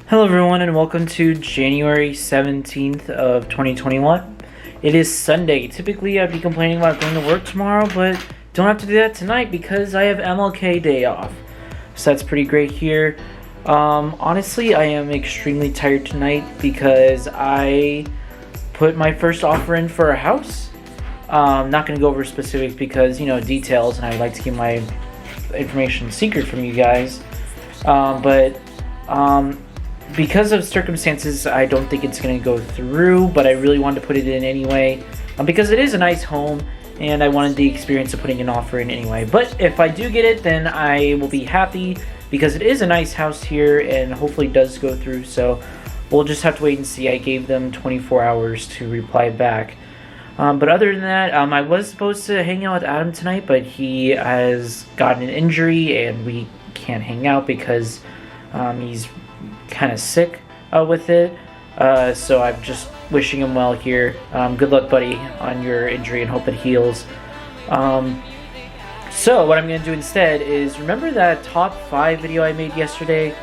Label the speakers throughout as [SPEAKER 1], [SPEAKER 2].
[SPEAKER 1] Hello everyone and welcome to January 17th of 2021. It is Sunday. Typically I'd be complaining about going to work tomorrow, but don't have to do that tonight because I have MLK Day off. So that's pretty great here. Honestly, I am extremely tired tonight because I put my first offer in for a house. Not going to go over specifics because, details, and I like to keep my information secret from you guys. Because of circumstances, I don't think it's going to go through, but I really wanted to put it in anyway, because it is a nice home, and I wanted the experience of putting an offer in anyway. But if I do get it, then I will be happy, because it is a nice house here, and hopefully it does go through, so we'll just have to wait and see. I gave them 24 hours to reply back. But other than that, I was supposed to hang out with Adam tonight, but he has gotten an injury, and we can't hang out because he's kind of sick with it, so I'm just wishing him well here. Good luck, buddy, on your injury, and hope it heals. So what I'm going to do instead is, remember that top 5 video I made yesterday?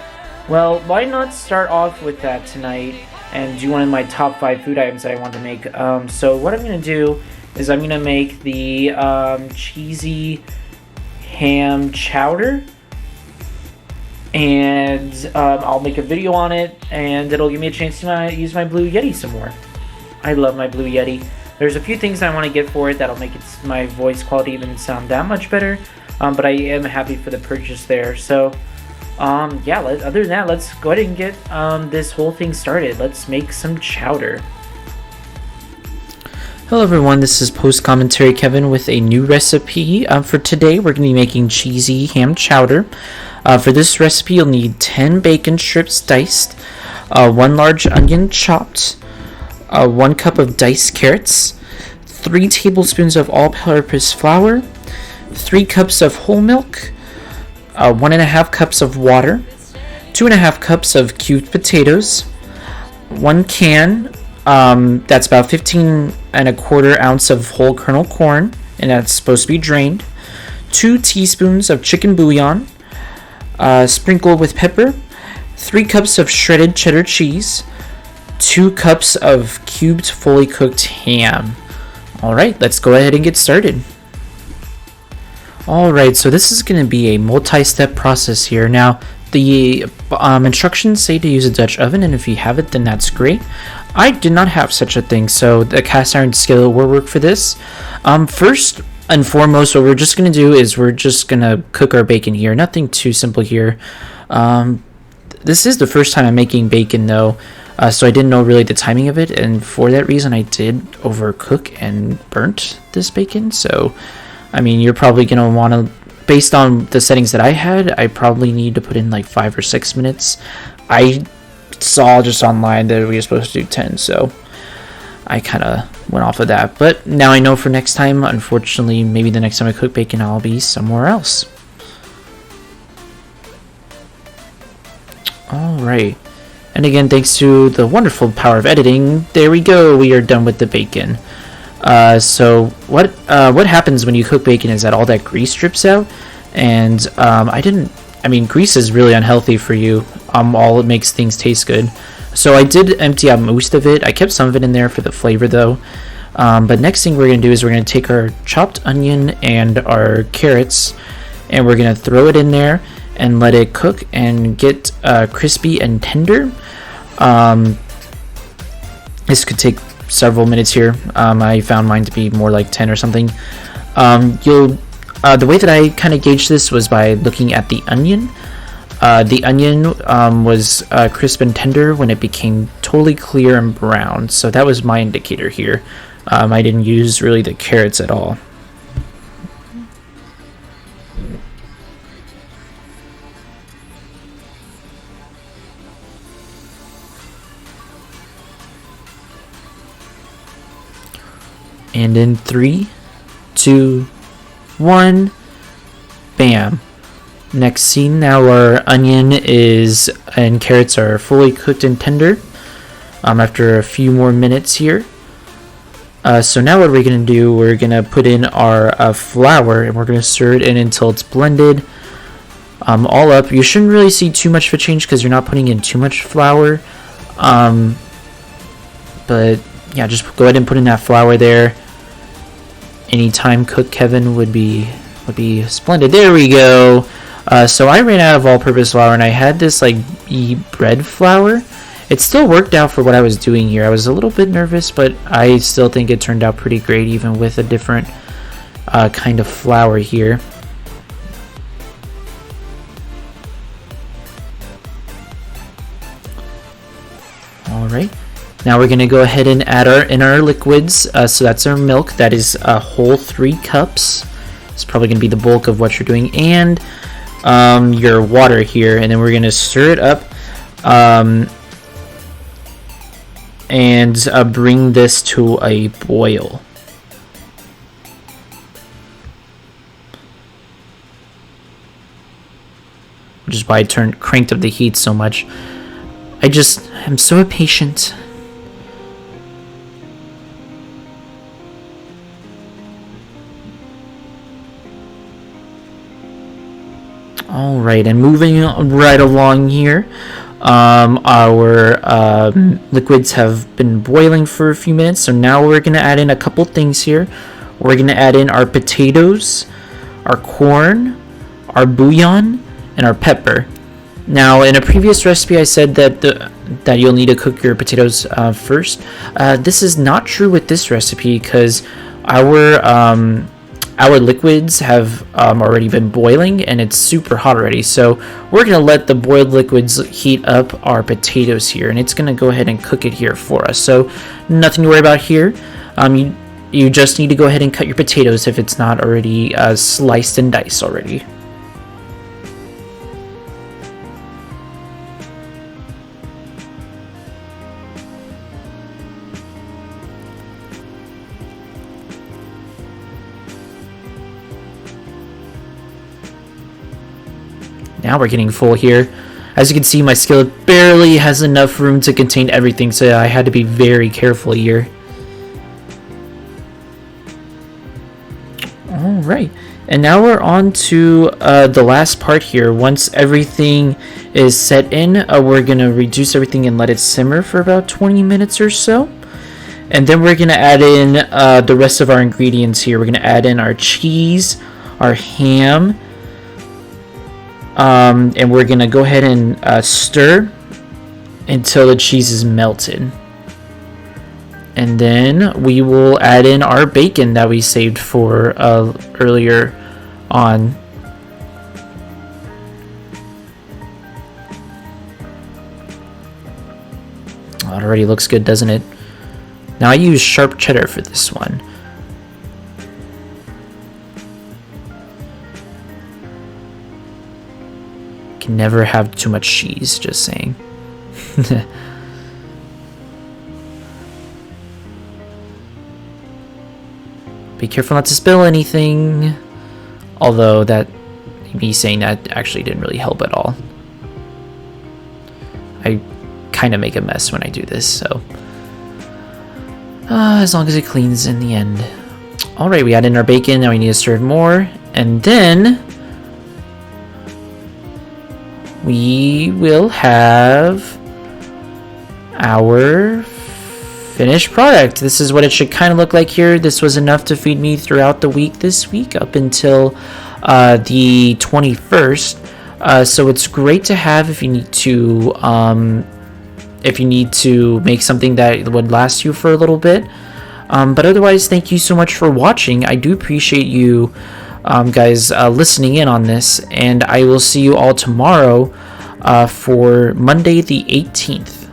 [SPEAKER 1] Well, why not start off with that tonight and do one of my top 5 food items that I want to make. So what I'm going to do is I'm going to make the cheesy ham chowder, and I'll make a video on it, and it'll give me a chance to use my Blue Yeti some more. I love my Blue Yeti. There's a few things I want to get for it that'll make my voice quality even sound that much better, but I am happy for the purchase there. So, yeah, other than that, let's go ahead and get this whole thing started. Let's make some chowder.
[SPEAKER 2] Hello everyone, this is Post Commentary Kevin with a new recipe. For today, we're going to be making cheesy ham chowder. For this recipe, you'll need 10 bacon strips diced, 1 large onion chopped, 1 cup of diced carrots, 3 tablespoons of all-purpose flour, 3 cups of whole milk, 1.5 cups of water, 2.5 cups of cubed potatoes, 1 can, that's about 15.25 ounce of whole kernel corn, and that's supposed to be drained, 2 teaspoons of chicken bouillon, sprinkled with pepper, 3 cups of shredded cheddar cheese, 2 cups of cubed fully cooked ham. Alright, let's go ahead and get started. Alright, so this is going to be a multi-step process here. Now, the instructions say to use a Dutch oven, and if you have it, then that's great. I did not have such a thing, so the cast iron skillet will work for this. First and foremost, what we're just going to do is we're just going to cook our bacon here. Nothing too simple here. This is the first time I'm making bacon, though, so I didn't know really the timing of it, and for that reason I did overcook and burnt this bacon. So, I mean, you're probably going to want to, based on the settings that I had, I probably need to put in like 5 or 6 minutes. I saw just online that we were supposed to do 10, so I kind of went off of that. But now I know for next time. Unfortunately, maybe the next time I cook bacon, I'll be somewhere else. Alright. And again, thanks to the wonderful power of editing, there we go, we are done with the bacon. So what happens when you cook bacon is that all that grease drips out, and grease is really unhealthy for you. All it makes things taste good. So I did empty out most of it. I kept some of it in there for the flavor though. But next thing we're going to do is we're going to take our chopped onion and our carrots, and we're going to throw it in there and let it cook and get crispy and tender. This could take several minutes here. I found mine to be more like 10 or something. The way that I kind of gauged this was by looking at the onion. The onion was crisp and tender when it became totally clear and brown, so that was my indicator here. I didn't use really the carrots at all. And in 3, 2, 1, bam. Next scene, now our onion and carrots are fully cooked and tender. After a few more minutes here. So now what we're going to do, we're going to put in our flour, and we're going to stir it in until it's blended. all up. You shouldn't really see too much of a change because you're not putting in too much flour. But yeah, just go ahead and put in that flour there. Any time cook, Kevin, would be splendid. There we go. So I ran out of all-purpose flour, and I had this like bread flour. It still worked out for what I was doing here. I was a little bit nervous, but I still think it turned out pretty great, even with a different kind of flour here. All right. Now we're gonna go ahead and add our liquids. So that's our milk. That is a whole 3 cups. It's probably gonna be the bulk of what you're doing, and your water here. And then we're gonna stir it up, and bring this to a boil. Which is why I cranked up the heat so much. I'm so impatient. Alright, and moving right along here, our liquids have been boiling for a few minutes, so now we're going to add in a couple things here. We're going to add in our potatoes, our corn, our bouillon, and our pepper. Now, in a previous recipe, I said that you'll need to cook your potatoes first. This is not true with this recipe because our liquids have already been boiling and it's super hot already. So we're going to let the boiled liquids heat up our potatoes here, and it's going to go ahead and cook it here for us. So nothing to worry about here. You just need to go ahead and cut your potatoes if it's not already sliced and diced already. Now we're getting full here. As you can see, my skillet barely has enough room to contain everything, so I had to be very careful here. Alright, and now we're on to the last part here. Once everything is set in, we're going to reduce everything and let it simmer for about 20 minutes or so. And then we're going to add in the rest of our ingredients here. We're going to add in our cheese, our ham, and we're gonna go ahead and stir until the cheese is melted, and then we will add in our bacon that we saved for earlier on. Oh, it already looks good, doesn't it? Now I use sharp cheddar for this one. Can never have too much cheese, just saying. Be careful not to spill anything. Although me saying that actually didn't really help at all. I kind of make a mess when I do this, so as long as it cleans in the end. Alright, we add in our bacon. Now we need to stir it more, and then we will have our finished product. This is what it should kind of look like here. This was enough to feed me throughout the week this week up until the 21st. So it's great to have if you need to make something that would last you for a little bit. But otherwise, thank you so much for watching. I do appreciate you guys listening in on this, and I will see you all tomorrow for Monday the 18th.